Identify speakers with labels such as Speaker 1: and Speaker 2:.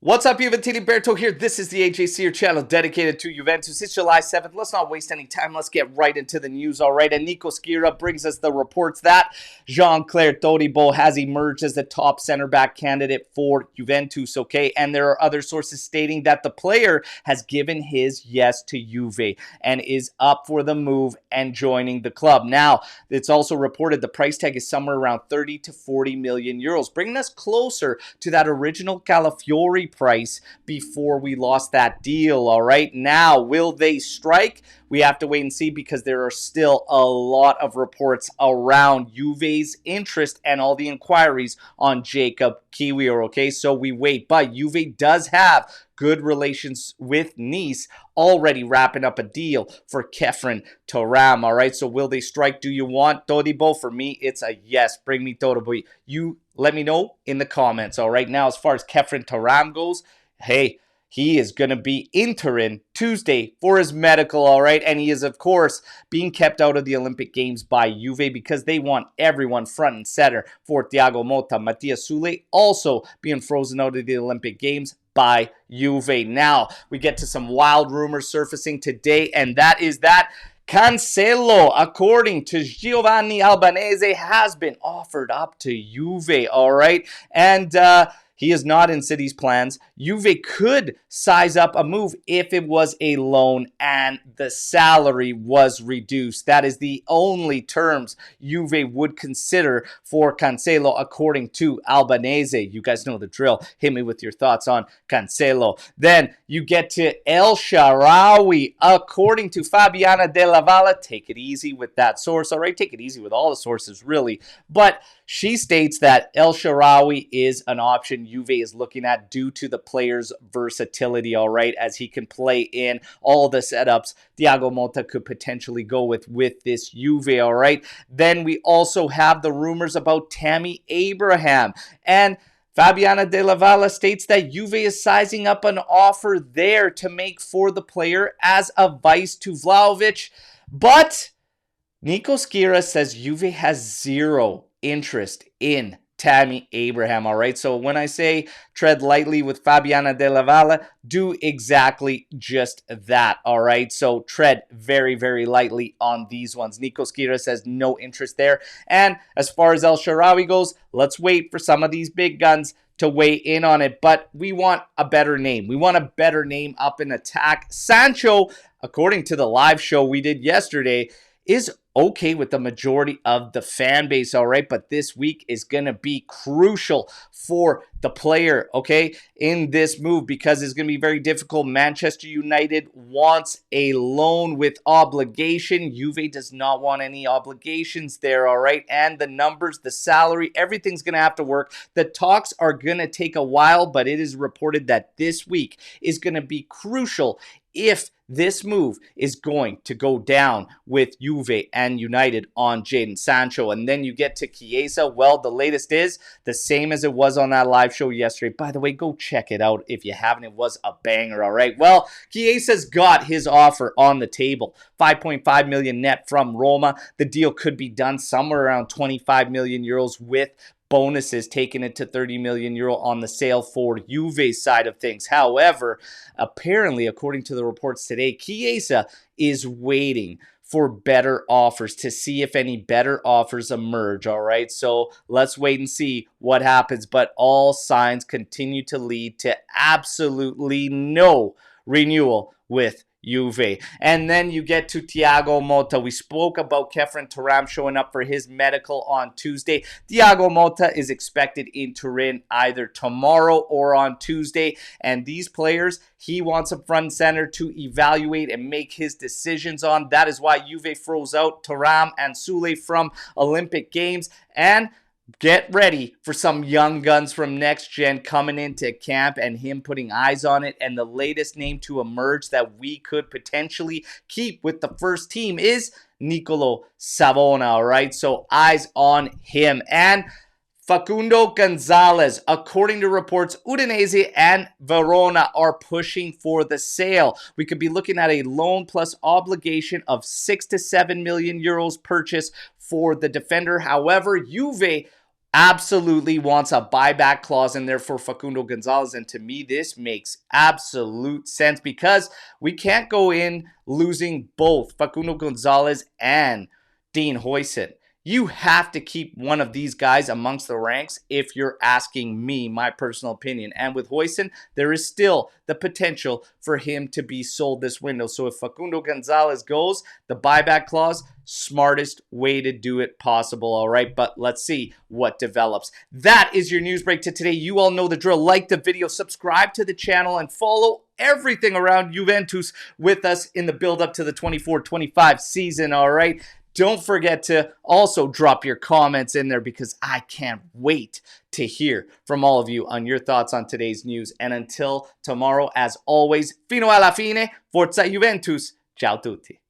Speaker 1: What's up, Juve? Alberto here. This is the AJC, your channel dedicated to Juventus. It's July 7th. Let's not waste any time. Let's get right into the news, all right? And Nico Schira brings us the reports that Jean-Claire Todibo has emerged as the top center back candidate for Juventus, okay? And there are other sources stating that the player has given his yes to Juve and is up for the move and joining the club. Now, it's also reported the price tag is somewhere around 30 to 40 million euros, bringing us closer to that original Calafiori price before we lost that deal. All right, now will they strike? We have to wait and see, because there are still a lot of reports around Juve's interest and all the inquiries on Jacob Kiwior. Okay, so we wait, but Juve does have good relations with Nice, already wrapping up a deal for Khéphren Thuram. All right, so will they strike? Do you want Todibo? For me, it's a yes. Bring me Todibo. You let me know in the comments. All right, now as far as Khéphren Thuram goes, hey, he is going to be in Turin Tuesday for his medical, all right? And he is, of course, being kept out of the Olympic Games by Juve because they want everyone front and center for Thiago Mota. Mathias Sule also being frozen out of the Olympic Games by Juve. Now, we get to some wild rumors surfacing today, and that is that Cancelo, according to Giovanni Albanese, has been offered up to Juve, all right? And he is not in City's plans. Juve could size up a move if it was a loan and the salary was reduced. That is the only terms Juve would consider for Cancelo, according to Albanese. You guys know the drill. Hit me with your thoughts on Cancelo. Then you get to El Shaarawy, according to Fabiana Della Valle. Take it easy with that source, all right? Take it easy with all the sources, really. But she states that El Shaarawy is an option Juve is looking at due to the player's versatility, all right, as he can play in all the setups Thiago Mota could potentially go with this Juve, all right? Then we also have the rumors about Tammy Abraham, and Fabiana Della Valle states that Juve is sizing up an offer there to make for the player as a vice to Vlahovic, but Nico Schira says Juve has zero interest in Tammy Abraham, all right? So when I say tread lightly with Fabiana Della Valle, do exactly just that, all right? So tread very, very lightly on these ones. Nico Schira says no interest there. And as far as El Shaarawy goes, let's wait for some of these big guns to weigh in on it, but we want a better name. We want a better name up in attack. Sancho, according to the live show we did yesterday, is okay with the majority of the fan base, all right? But this week is going to be crucial for the player, okay, in this move, because it's going to be very difficult. Manchester United wants a loan with obligation. Juve does not want any obligations there, all right? And the numbers, the salary, everything's going to have to work. The talks are going to take a while, but it is reported that this week is going to be crucial if this move is going to go down with Juve and United on Jadon Sancho. And then you get to Chiesa. Well, the latest is the same as it was on that live show yesterday. By the way, go check it out if you haven't. It was a banger, all right? Well, Chiesa's got his offer on the table. 5.5 million net from Roma. The deal could be done somewhere around 25 million euros with bonuses, taking it to 30 million euro on the sale for Juve's side of things. However, apparently, according to the reports today, Chiesa is waiting for better offers to see if any better offers emerge, all right? So let's wait and see what happens, but all signs continue to lead to absolutely no renewal with Juve. And then you get to Thiago Mota. We spoke about Khéphren Thuram showing up for his medical on Tuesday. Thiago Mota is expected in Turin either tomorrow or on Tuesday. And these players, he wants a front center to evaluate and make his decisions on. That is why Juve froze out Thuram and Sule from Olympic Games. And get ready for some young guns from Next Gen coming into camp and him putting eyes on it. And the latest name to emerge that we could potentially keep with the first team is Nicolo Savona, all right? So eyes on him. And Facundo Gonzalez, according to reports, Udinese and Verona are pushing for the sale. We could be looking at a loan plus obligation of 6 to 7 million euros purchase for the defender. However, Juve absolutely wants a buyback clause in there for Facundo Gonzalez. And to me, this makes absolute sense because we can't go in losing both Facundo Gonzalez and Dean Huijsen. You have to keep one of these guys amongst the ranks if you're asking me, my personal opinion. And with Huijsen, there is still the potential for him to be sold this window. So if Facundo Gonzalez goes, the buyback clause, smartest way to do it possible, all right? But let's see what develops. That is your news break to today. You all know the drill. Like the video, subscribe to the channel, and follow everything around Juventus with us in the build-up to the 24-25 season, all right? Don't forget to also drop your comments in there because I can't wait to hear from all of you on your thoughts on today's news. And until tomorrow, as always, fino alla fine, forza Juventus. Ciao tutti.